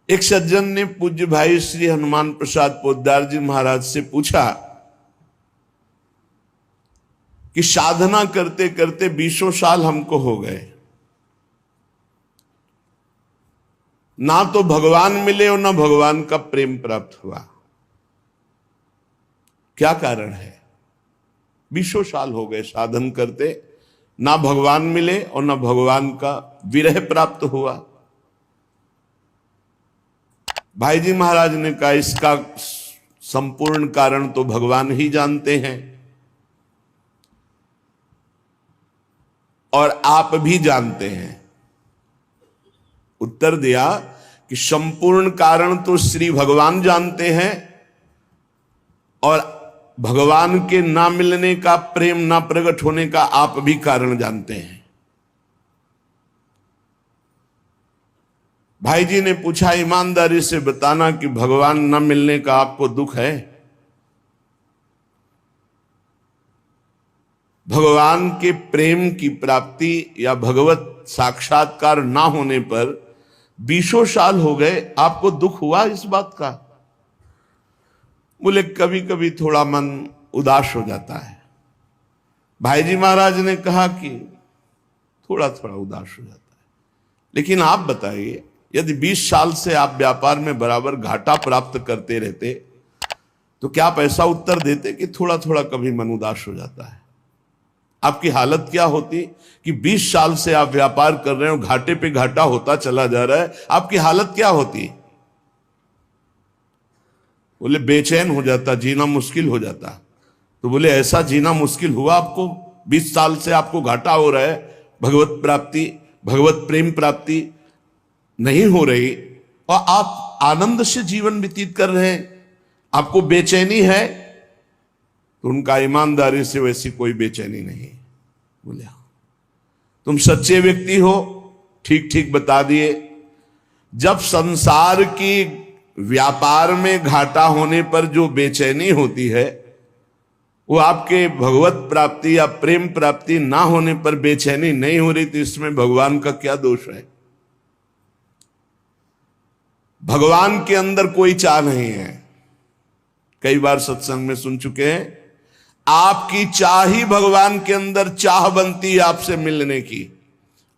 एक सज्जन ने पूज्य भाई श्री हनुमान प्रसाद पोद्दार जी महाराज से पूछा कि साधना करते करते 20 साल हमको हो गए, ना तो भगवान मिले और ना भगवान का प्रेम प्राप्त हुआ, क्या कारण है? 20 साल हो गए साधन करते, ना भगवान मिले और ना भगवान का विरह प्राप्त हुआ। भाई जी महाराज ने कहा इसका संपूर्ण कारण तो भगवान ही जानते हैं और आप भी जानते हैं। उत्तर दिया कि संपूर्ण कारण तो श्री भगवान जानते हैं और भगवान के ना मिलने का, प्रेम ना प्रकट होने का आप भी कारण जानते हैं। भाई जी ने पूछा ईमानदारी से बताना कि भगवान न मिलने का आपको दुख है? भगवान के प्रेम की प्राप्ति या भगवत साक्षात्कार ना होने पर 20 साल हो गए, आपको दुख हुआ इस बात का? बोले कभी कभी थोड़ा मन उदास हो जाता है। भाई जी महाराज ने कहा कि थोड़ा थोड़ा उदास हो जाता है, लेकिन आप बताइए यदि 20 साल से आप व्यापार में बराबर घाटा प्राप्त करते रहते तो क्या आप ऐसा उत्तर देते कि थोड़ा थोड़ा कभी मन उदास हो जाता है? आपकी हालत क्या होती कि 20 साल से आप व्यापार कर रहे हो, घाटे पे घाटा होता चला जा रहा है, आपकी हालत क्या होती? बोले बेचैन हो जाता, जीना मुश्किल हो जाता। तो बोले ऐसा जीना मुश्किल हुआ आपको? 20 साल से आपको घाटा हो रहा है, भगवत प्राप्ति, भगवत प्रेम प्राप्ति नहीं हो रही और आप आनंद से जीवन व्यतीत कर रहे हैं, आपको बेचैनी है? तो उनका ईमानदारी से वैसी कोई बेचैनी नहीं। बोले तुम सच्चे व्यक्ति हो, ठीक ठीक बता दिए। जब संसार की व्यापार में घाटा होने पर जो बेचैनी होती है वो आपके भगवत प्राप्ति या प्रेम प्राप्ति ना होने पर बेचैनी नहीं हो रही, तो इसमें भगवान का क्या दोष है? भगवान के अंदर कोई चाह नहीं है। कई बार सत्संग में सुन चुके हैं, आपकी चाह ही भगवान के अंदर चाह बनती है आपसे मिलने की।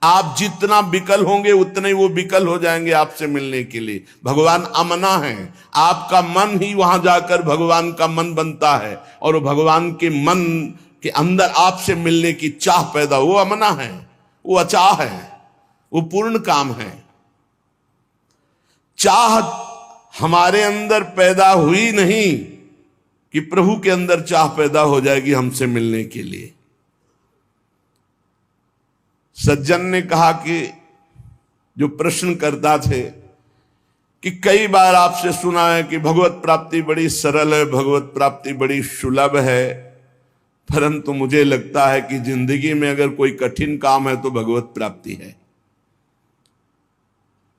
आप जितना विकल होंगे उतने ही वो विकल हो जाएंगे आपसे मिलने के लिए। भगवान अमना है, आपका मन ही वहां जाकर भगवान का मन बनता है और भगवान के मन के अंदर आपसे मिलने की चाह पैदा, वो अमना है, वो अचाह है, वो पूर्ण काम है। चाह हमारे अंदर पैदा हुई नहीं कि प्रभु के अंदर चाह पैदा हो जाएगी हमसे मिलने के लिए। सज्जन ने कहा कि जो प्रश्न करता थे कि कई बार आपसे सुना है कि भगवत प्राप्ति बड़ी सरल है, भगवत प्राप्ति बड़ी सुलभ है, परंतु मुझे लगता है कि जिंदगी में अगर कोई कठिन काम है तो भगवत प्राप्ति है।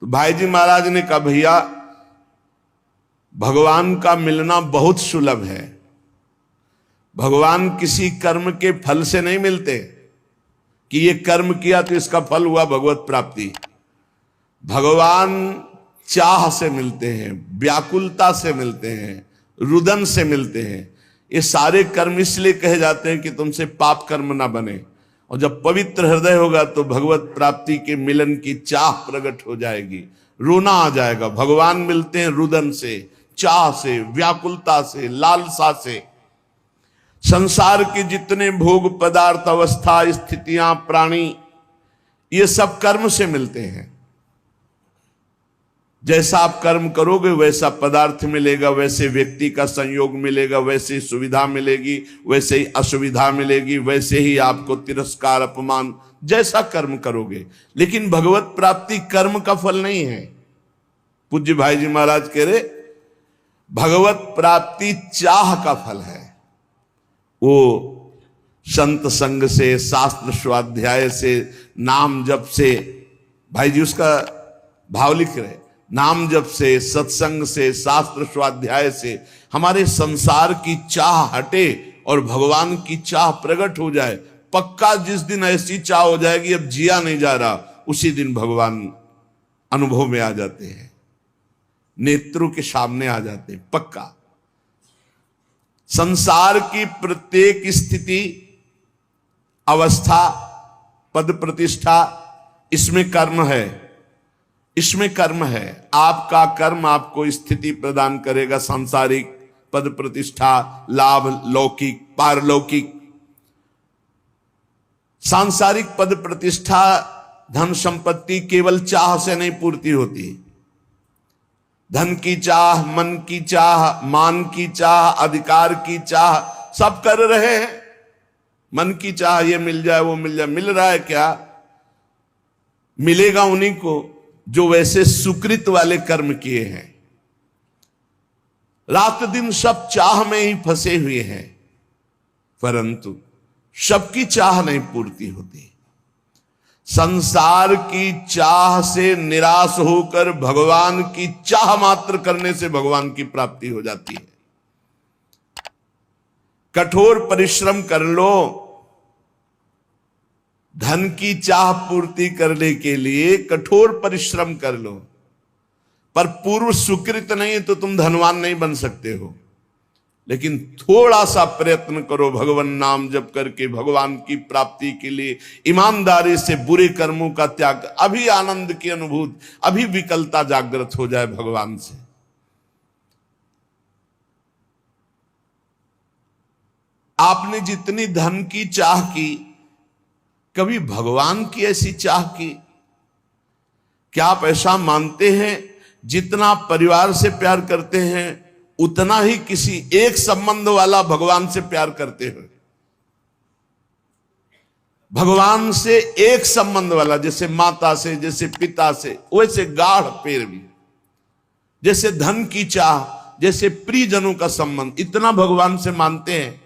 तो भाई जी महाराज ने कहा भैया भगवान का मिलना बहुत सुलभ है। भगवान किसी कर्म के फल से नहीं मिलते कि ये कर्म किया तो इसका फल हुआ भगवत प्राप्ति। भगवान चाह से मिलते हैं, व्याकुलता से मिलते हैं, रुदन से मिलते हैं। ये सारे कर्म इसलिए कहे जाते हैं कि तुमसे पाप कर्म ना बने, और जब पवित्र हृदय होगा तो भगवत प्राप्ति के मिलन की चाह प्रकट हो जाएगी, रोना आ जाएगा। भगवान मिलते हैं रुदन से, चाह से, व्याकुलता से, लालसा से। संसार के जितने भोग पदार्थ, अवस्था, स्थितियां, प्राणी, ये सब कर्म से मिलते हैं। जैसा आप कर्म करोगे वैसा पदार्थ मिलेगा, वैसे व्यक्ति का संयोग मिलेगा, वैसे ही सुविधा मिलेगी, वैसे ही असुविधा मिलेगी, वैसे ही आपको तिरस्कार, अपमान, जैसा कर्म करोगे। लेकिन भगवत प्राप्ति कर्म का फल नहीं है। पूज्य भाई जी महाराज कह रहे भगवत प्राप्ति चाह का फल है। वो संत संग से, शास्त्र स्वाध्याय से, नाम जप से, भाई जी उसका भाव लिख रहे, नाम जप से, सत्संग से, शास्त्र स्वाध्याय से हमारे संसार की चाह हटे और भगवान की चाह प्रकट हो जाए। पक्का जिस दिन ऐसी चाह हो जाएगी अब जिया नहीं जा रहा, उसी दिन भगवान अनुभव में आ जाते हैं। नेत्रों के सामने आ जाते हैं, पक्का। संसार की प्रत्येक स्थिति, अवस्था, पद प्रतिष्ठा, इसमें कर्म है, इसमें कर्म है। आपका कर्म आपको स्थिति प्रदान करेगा, सांसारिक पद प्रतिष्ठा, लाभ, लौकिक, पारलौकिक। सांसारिक पद प्रतिष्ठा, धन संपत्ति केवल चाह से नहीं पूर्ति होती। धन की चाह, मन की चाह, मान की चाह, अधिकार की चाह, सब कर रहे हैं। मन की चाह, ये मिल जाए, वो मिल जाए। मिल रहा है क्या? मिलेगा उन्हीं को जो वैसे सुकृत वाले कर्म किए हैं। रात दिन सब चाह में ही फंसे हुए हैं, परंतु सबकी चाह नहीं पूर्ति होती। संसार की चाह से निराश होकर भगवान की चाह मात्र करने से भगवान की प्राप्ति हो जाती है। कठोर परिश्रम कर लो धन की चाह पूर्ति करने के लिए, कठोर परिश्रम कर लो, पर पूर्व सुकृत नहीं तो तुम धनवान नहीं बन सकते हो। लेकिन थोड़ा सा प्रयत्न करो भगवान नाम जप करके भगवान की प्राप्ति के लिए, ईमानदारी से बुरे कर्मों का त्याग, अभी आनंद की अनुभूति, अभी विकलता जागृत हो जाए भगवान से। आपने जितनी धन की चाह की, कभी भगवान की ऐसी चाह की? क्या आप ऐसा मानते हैं जितना परिवार से प्यार करते हैं उतना ही किसी एक संबंध वाला भगवान से प्यार करते हो? भगवान से एक संबंध वाला, जैसे माता से, जैसे पिता से, वैसे गाढ़ प्रेम, जैसे धन की चाह, जैसे प्रियजनों का संबंध, इतना भगवान से मानते हैं।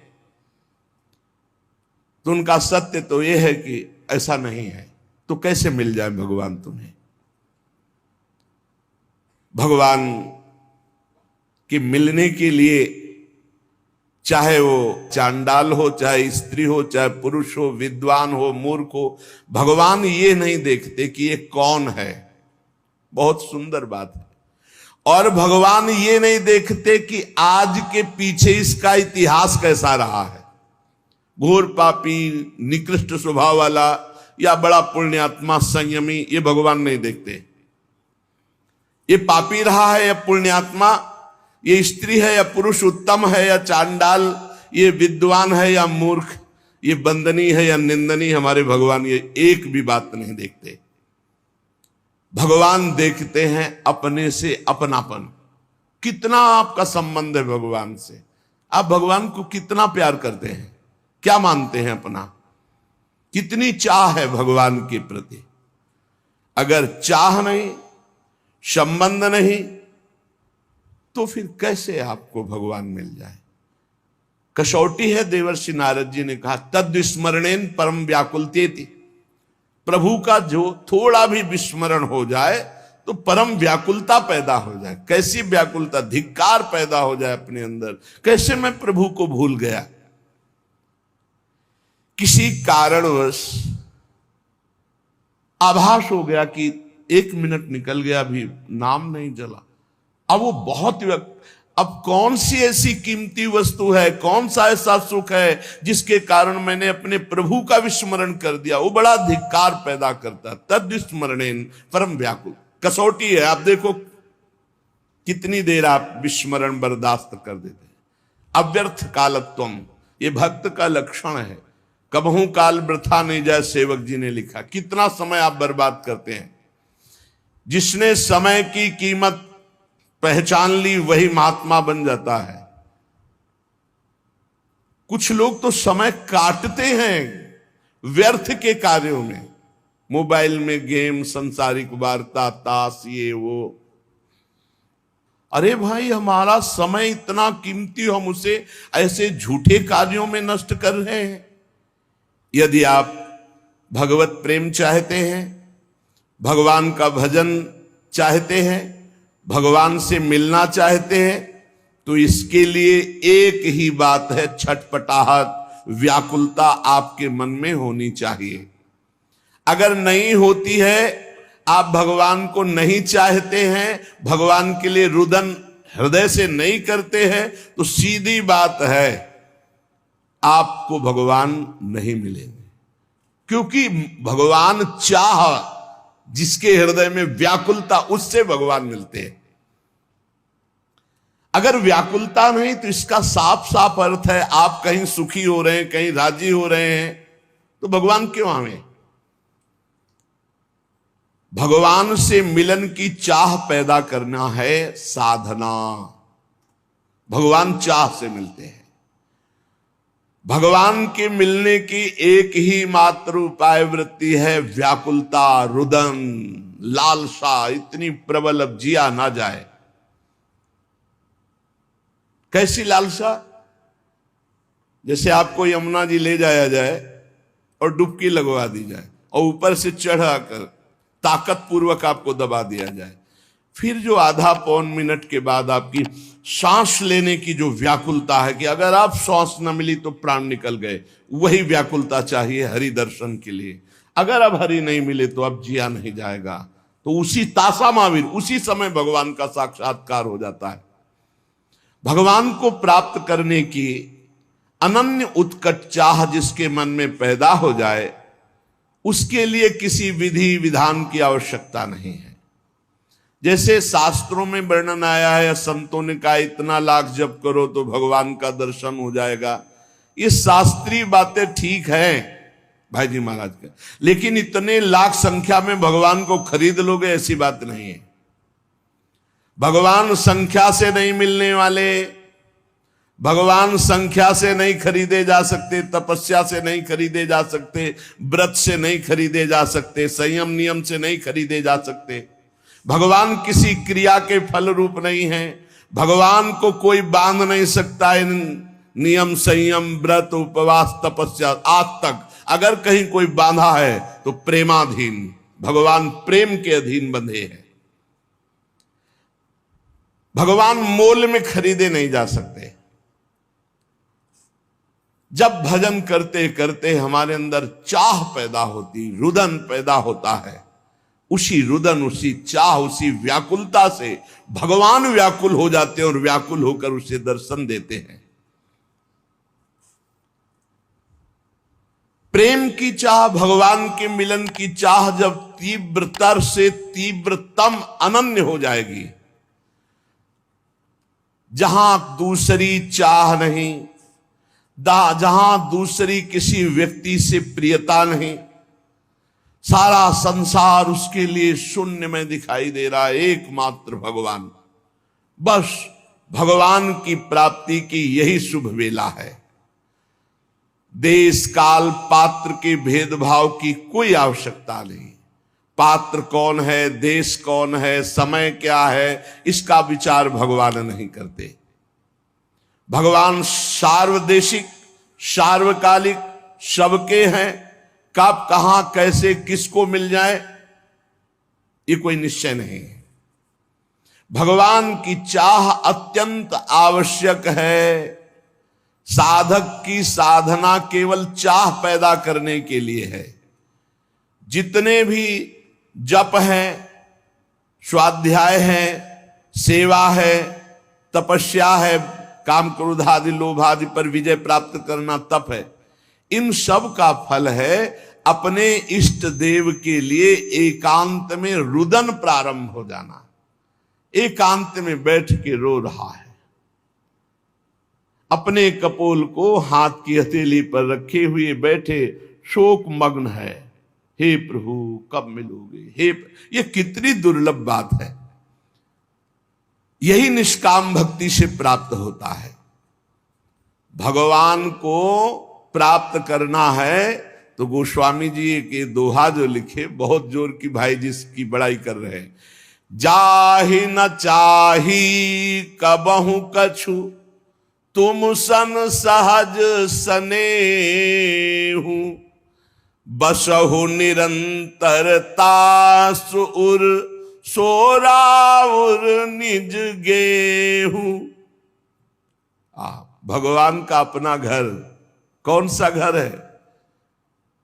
तो उनका सत्य तो यह है कि ऐसा नहीं है। तो कैसे मिल जाए भगवान तुम्हें? भगवान कि मिलने के लिए, चाहे वो चांडाल हो, चाहे स्त्री हो, चाहे पुरुष हो, विद्वान हो, मूर्ख हो, भगवान ये नहीं देखते कि ये कौन है। बहुत सुंदर बात है। और भगवान ये नहीं देखते कि आज के पीछे इसका इतिहास कैसा रहा है। घोर पापी, निकृष्ट स्वभाव वाला या बड़ा पुण्यात्मा, संयमी, ये भगवान नहीं देखते। ये पापी रहा है या पुण्यात्मा, ये स्त्री है या पुरुष उत्तम है या चांडाल, ये विद्वान है या मूर्ख, ये वंदनीय है या निंदनीय, हमारे भगवान ये एक भी बात नहीं देखते। भगवान देखते हैं अपने से अपनापन। कितना आपका संबंध है भगवान से? आप भगवान को कितना प्यार करते हैं? क्या मानते हैं अपना? कितनी चाह है भगवान के प्रति? अगर चाह नहीं, संबंध नहीं, तो फिर कैसे आपको भगवान मिल जाए? कसौटी है। देवर्षि नारद जी ने कहा, तद विस्मरणेन परम व्याकुलतेति। प्रभु का जो थोड़ा भी विस्मरण हो जाए तो परम व्याकुलता पैदा हो जाए। कैसी व्याकुलता? धिक्कार पैदा हो जाए अपने अंदर। कैसे मैं प्रभु को भूल गया? किसी कारणवश आभास हो गया कि 1 मिनट निकल गया, अभी नाम नहीं जला। अब वो बहुत, अब कौन सी ऐसी कीमती वस्तु है, कौन सा ऐसा सुख है जिसके कारण मैंने अपने प्रभु का विस्मरण कर दिया? वो बड़ा धिक्कार पैदा करता। तद विस्मरणेन परम व्याकुल। कसौटी है। आप देखो कितनी देर आप विस्मरण बर्दाश्त कर देते हैं। अव्यर्थ कालत्वम, ये भक्त का लक्षण है। कबहू काल वृथा नहीं जाए, सेवक जी ने लिखा। कितना समय आप बर्बाद करते हैं। जिसने समय की कीमत पहचान ली वही महात्मा बन जाता है। कुछ लोग तो समय काटते हैं व्यर्थ के कार्यों में, मोबाइल में गेम, संसारिक वार्ता, ताश, ये वो। अरे भाई, हमारा समय इतना कीमती, हम उसे ऐसे झूठे कार्यों में नष्ट कर रहे हैं। यदि आप भगवत प्रेम चाहते हैं, भगवान का भजन चाहते हैं, भगवान से मिलना चाहते हैं, तो इसके लिए एक ही बात है, छटपटाहट, व्याकुलता आपके मन में होनी चाहिए। अगर नहीं होती है, आप भगवान को नहीं चाहते हैं, भगवान के लिए रुदन हृदय से नहीं करते हैं, तो सीधी बात है आपको भगवान नहीं मिलेंगे। क्योंकि भगवान चाह, जिसके हृदय में व्याकुलता, उससे भगवान मिलते हैं। अगर व्याकुलता नहीं तो इसका साफ साफ अर्थ है आप कहीं सुखी हो रहे हैं, कहीं राजी हो रहे हैं, तो भगवान क्यों आवे? भगवान से मिलन की चाह पैदा करना है साधना। भगवान चाह से मिलते हैं। भगवान के मिलने की एक ही मात्र उपाय वृत्ति है व्याकुलता, रुदन, लालसा इतनी प्रबल अब जिया ना जाए। कैसी लालसा? जैसे आपको यमुना जी ले जाया जाए और डुबकी लगवा दी जाए और ऊपर से चढ़ाकर ताकत पूर्वक आपको दबा दिया जाए, फिर जो आधा पौन मिनट के बाद आपकी सांस लेने की जो व्याकुलता है कि अगर आप सांस न मिली तो प्राण निकल गए, वही व्याकुलता चाहिए हरि दर्शन के लिए। अगर अब हरि नहीं मिले तो अब जिया नहीं जाएगा। तो उसी तासा महावीर, उसी समय भगवान का साक्षात्कार हो जाता है। भगवान को प्राप्त करने की अनन्य उत्कट चाह जिसके मन में पैदा हो जाए, उसके लिए किसी विधि विधान की आवश्यकता नहीं है। जैसे शास्त्रों में वर्णन आया है, संतों ने कहा इतना लाख जप करो तो भगवान का दर्शन हो जाएगा। ये शास्त्रीय बातें ठीक है भाई जी महाराज के, लेकिन इतने लाख संख्या में भगवान को खरीद लोगे, ऐसी बात नहीं है। भगवान संख्या से नहीं मिलने वाले, भगवान संख्या से नहीं खरीदे जा सकते, तपस्या से नहीं खरीदे जा सकते, व्रत से नहीं खरीदे जा सकते, संयम नियम से नहीं खरीदे जा सकते। भगवान किसी क्रिया के फल रूप नहीं है। भगवान को कोई बांध नहीं सकता इन नियम, संयम, व्रत, उपवास, तपस्या। आज तक अगर कहीं कोई बांधा है तो प्रेमाधीन, भगवान प्रेम के अधीन बंधे हैं। भगवान मोल में खरीदे नहीं जा सकते। जब भजन करते करते हमारे अंदर चाह पैदा होती, रुदन पैदा होता है, उसी रुदन, उसी चाह, उसी व्याकुलता से भगवान व्याकुल हो जाते हैं और व्याकुल होकर उसे दर्शन देते हैं। प्रेम की चाह, भगवान के मिलन की चाह जब तीव्रतर से तीव्रतम अनन्य हो जाएगी, जहां दूसरी चाह नहीं, जहां दूसरी किसी व्यक्ति से प्रियता नहीं, सारा संसार उसके लिए शून्य में दिखाई दे रहा है, एकमात्र भगवान। बस भगवान की प्राप्ति की यही शुभ वेला है। देश काल पात्र के भेदभाव की कोई आवश्यकता नहीं। पात्र कौन है, देश कौन है, समय क्या है, इसका विचार भगवान नहीं करते। भगवान सार्वदेशिक, सार्वकालिक, सबके हैं। कब, कहां, कैसे, किसको मिल जाए, ये कोई निश्चय नहीं है। भगवान की चाह अत्यंत आवश्यक है। साधक की साधना केवल चाह पैदा करने के लिए है। जितने भी जप हैं, स्वाध्याय है, सेवा है, तपस्या है, काम क्रोध आदि लोभ आदि पर विजय प्राप्त करना तप है, इन सब का फल है अपने इष्ट देव के लिए एकांत में रुदन प्रारंभ हो जाना। एकांत में बैठ के रो रहा है, अपने कपोल को हाथ की हथेली पर रखे हुए बैठे शोक मग्न है। हे प्रभु कब मिलोगे, हे ये कितनी दुर्लभ बात है। यही निष्काम भक्ति से प्राप्त होता है। भगवान को प्राप्त करना है तो गोस्वामी जी के दोहा जो लिखे, बहुत जोर की भाई जिसकी बड़ाई कर रहे हैं। जाहि न चाही कबहु कछु, तुम सन सहज सनेहु, बसहु निरंतरता सुर सोराउर निज गेहूं। भगवान का अपना घर कौन सा घर है?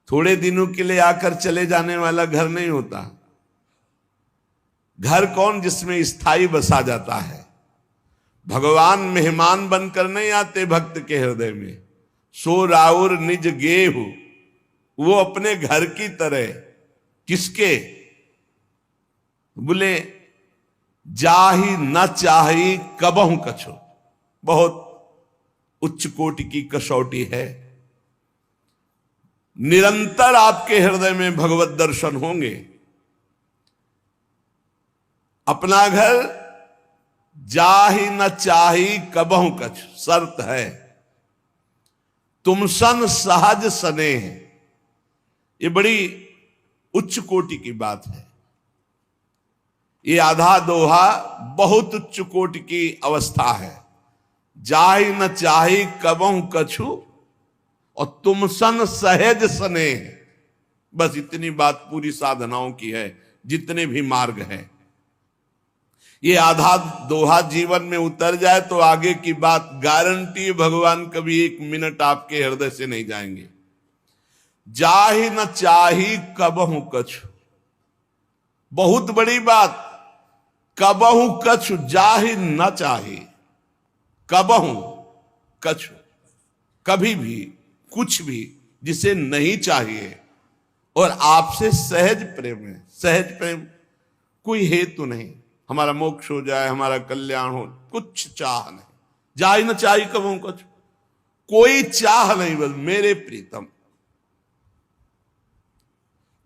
थोड़े दिनों के लिए आकर चले जाने वाला घर नहीं होता। घर कौन जिसमें स्थायी बसा जाता है। भगवान मेहमान बनकर नहीं आते भक्त के हृदय में। सो राउर निज गेहु, वो अपने घर की तरह। किसके? बोले जाही न चाही कबहू कछु। बहुत उच्च कोटि की कसौटी है। निरंतर आपके हृदय में भगवत दर्शन होंगे। अपना घर जाही न चाही कबहू कछु, शर्त है। तुम सन सहज स्नेह, ये बड़ी उच्च कोटि की बात है। ये आधा दोहा बहुत उच्च कोटि की अवस्था है। जाही न चाही कबहू कछु और तुम सन सहज स्नेह, बस इतनी बात पूरी साधनाओं की है, जितने भी मार्ग हैं। ये आधा दोहा जीवन में उतर जाए तो आगे की बात गारंटी, भगवान कभी एक मिनट आपके हृदय से नहीं जाएंगे। जाहि न चाही कबहू कछु, बहुत बड़ी बात। कबहू कछु जाहि न चाही, कबहू कछु, कभी भी कुछ भी जिसे नहीं चाहिए और आपसे सहज प्रेम है। सहज प्रेम, कोई हेतु नहीं, हमारा मोक्ष हो जाए, हमारा कल्याण हो, कुछ चाह नहीं। जाहि न चाही कबहू कछु, कोई चाह नहीं, बस मेरे प्रीतम।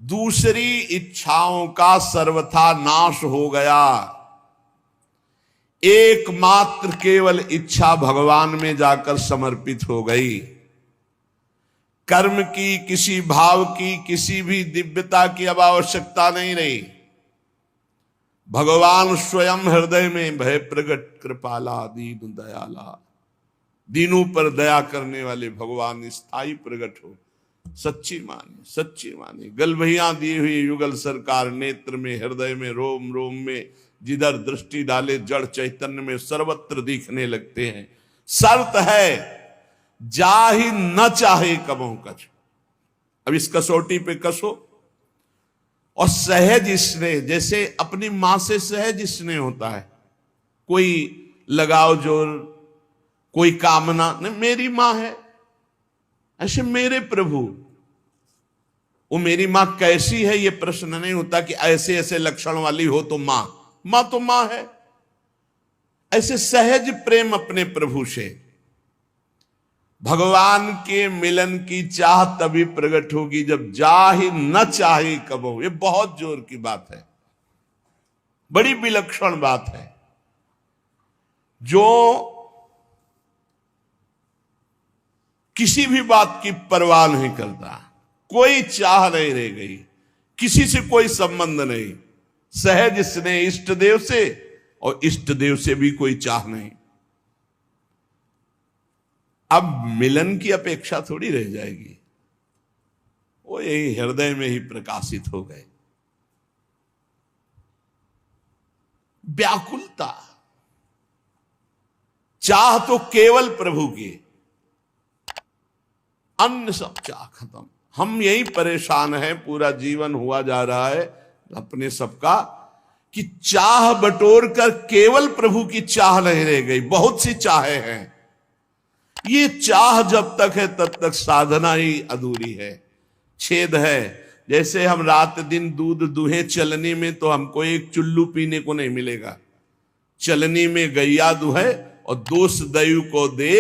दूसरी इच्छाओं का सर्वथा नाश हो गया। एकमात्र केवल इच्छा भगवान में जाकर समर्पित हो गई। कर्म की, किसी भाव की, किसी भी दिव्यता की अब आवश्यकता नहीं रही। भगवान स्वयं हृदय में भय प्रगट कृपाला दीन दयाला, दीनों पर दया करने वाले भगवान स्थायी प्रगट हो। सच्ची माने, सच्ची माने। गलभैया दी हुई युगल सरकार, नेत्र में, हृदय में, रोम रोम में, जिधर दृष्टि डाले जड़ चैतन्य में सर्वत्र दिखने लगते हैं। शर्त है जाहि न चाहे कबहू कछु। अब इस कसौटी पे कसो। और सहज स्नेह, जैसे अपनी मां से सहज स्नेह होता है, कोई लगाव जोर, कोई कामना नहीं, मेरी मां है। ऐसे मेरे प्रभु, वो मेरी मां कैसी है ये प्रश्न नहीं होता कि ऐसे ऐसे लक्षण वाली हो तो मां तो मां है। ऐसे सहज प्रेम अपने प्रभु से। भगवान के मिलन की चाह तभी प्रकट होगी जब जाहि न चाहे कबहू। ये बहुत जोर की बात है, बड़ी विलक्षण बात है। जो किसी भी बात की परवाह नहीं करता, कोई चाह नहीं रह गई, किसी से कोई संबंध नहीं, सहज स्नेह इष्ट देव से, और इष्ट देव से भी कोई चाह नहीं। अब मिलन की अपेक्षा थोड़ी रह जाएगी, वो यही हृदय में ही प्रकाशित हो गए। व्याकुलता, चाह तो केवल प्रभु की, अन्य सब चाह खत्म। हम यही परेशान हैं, पूरा जीवन हुआ जा रहा है अपने सबका कि चाह बटोर कर केवल प्रभु की चाह नहीं रह गई, बहुत सी चाहें हैं। ये चाह जब तक है तब तक साधना ही अधूरी है, छेद है। जैसे हम रात दिन दूध दूहे चलनी में, तो हमको एक चुल्लू पीने को नहीं मिलेगा। चलनी में गैया दुहे और दोष दयु को दे,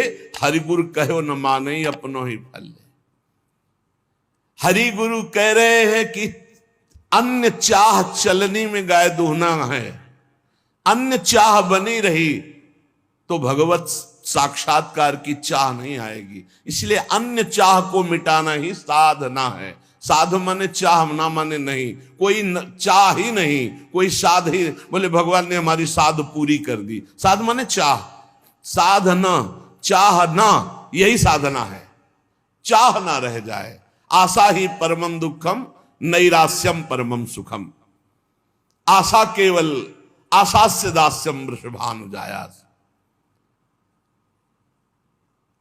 हरिगुरु कहो न माने अपनो ही फल। हरि गुरु कह रहे हैं कि अन्य चाह चलनी में गाय दुहना है, अन्य चाह बनी रही तो भगवत साक्षात्कार की चाह नहीं आएगी। इसलिए अन्य चाह को मिटाना ही साधना है। साध माने चाह, ना माने नहीं, कोई चाह ही नहीं, कोई साध ही। बोले भगवान ने हमारी साध पूरी कर दी। साध माने चाह, साधना, चाहना, यही साधना है। चाह ना रह जाए। आशा ही परमम दुखम नैरास्यम परमम सुखम। आशा केवल आशास्य दास्यम वृषभानुजायास।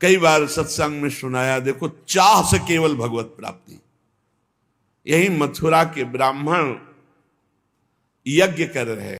कई बार सत्संग में सुनाया, देखो चाह से केवल भगवत प्राप्ति। यही मथुरा के ब्राह्मण यज्ञ कर रहे,